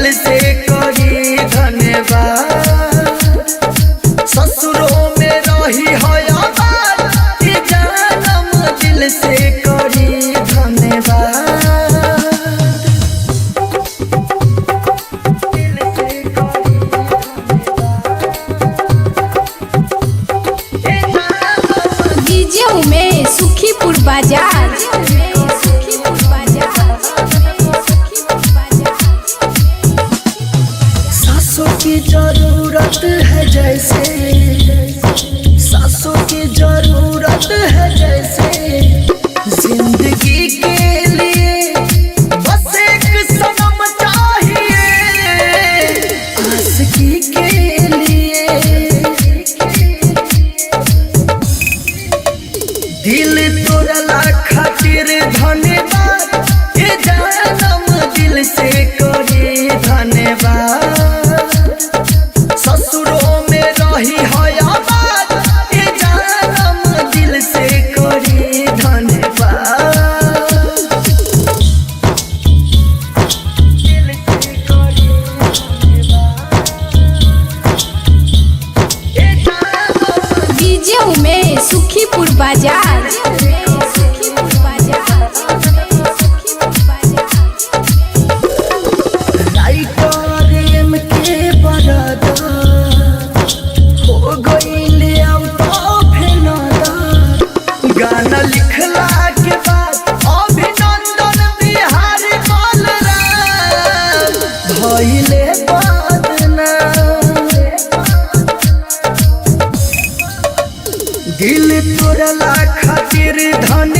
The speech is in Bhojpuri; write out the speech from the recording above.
दिल से करी धन्यवाद। ससुरों में रही है आबाद ये जानम दिल से करी धन्यवाद। डीजे उमेश सुखीपुर बाजार। सासों की जरूरत है जैसे, सासों की जरूरत है जैसे, जिंदगी के लिए बस एक सनम चाहिए। आशिकी के लिए दिल तोड़ला खातिर धन्यवाद। ये जानम दिल से करी धन्यवाद। ससुरों में रही है आबाद ये जानम दिल से करी धन्यवाद। दिल से करी धन्यवाद। ये जानम डीजे उमेश सुखीपुर बाजार। गाना लिखला के बाद अभिनंदन बिहारी बलराम भइले बदनाम। दिल तोड़ला खातिर धन